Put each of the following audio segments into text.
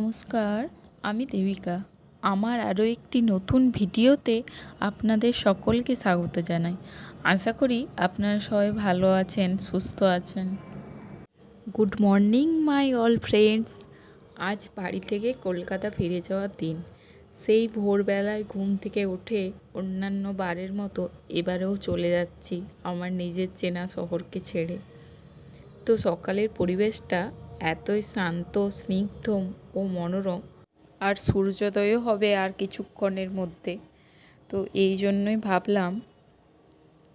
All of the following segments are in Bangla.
নমস্কার, আমি দেবিকা। আমার আরও একটি নতুন ভিডিওতে আপনাদের সকলকে স্বাগত জানাই। আশা করি আপনারা সবাই ভালো আছেন, সুস্থ আছেন। Good morning my all friends. আজ বাড়ি থেকে কলকাতা ফিরে যাওয়ার দিন। সেই ভোরবেলায় ঘুম থেকে উঠে অন্যান্য বারের মতো এবারেও চলে যাচ্ছি আমার নিজের চেনা শহরকে ছেড়ে। তো সকালের পরিবেশটা এতই শান্ত, স্নিগ্ধ ও মনোরম, আর সূর্যোদয়ও হবে আর কিছুক্ষণের মধ্যে। তো এই জন্যই ভাবলাম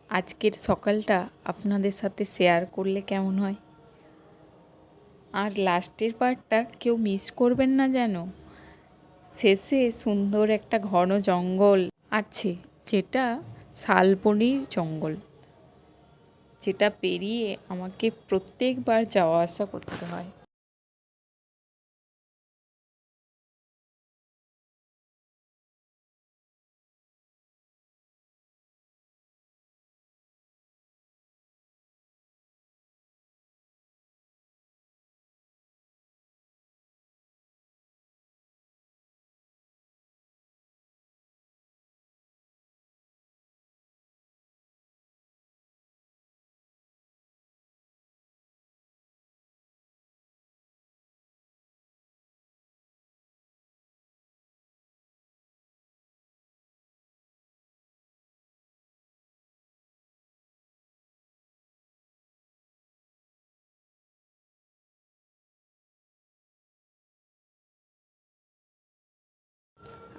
আজকের সকালটা আপনাদের সাথে শেয়ার করলে কেমন হয়। আর লাস্টের পার্টটা কেউ মিস করবেন না যেন। শেষে সুন্দর একটা ঘন জঙ্গল আছে, যেটা শালবনির জঙ্গল, যেটা পেরিয়ে আমাকে প্রত্যেকবার যাওয়া আসা করতে হয়।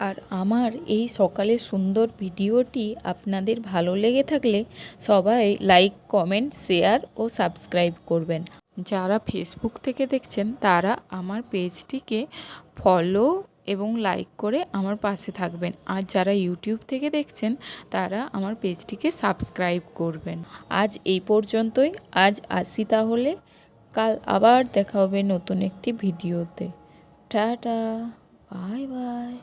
আর আমার এই সকালের সুন্দর ভিডিওটি আপনাদের ভালো লেগে থাকলে সবাই লাইক, কমেন্ট, শেয়ার ও সাবস্ক্রাইব করবেন। যারা ফেসবুক থেকে দেখছেন তারা আমার পেজটিকে ফলো এবং লাইক করে আমার পাশে থাকবেন। আর যারা ইউটিউব থেকে দেখছেন তারা আমার পেজটিকে সাবস্ক্রাইব করবেন। আজ এই পর্যন্তই। আজ আসি তাহলে। কাল আবার দেখা হবে নতুন একটি ভিডিওতে। Tata, bye bye.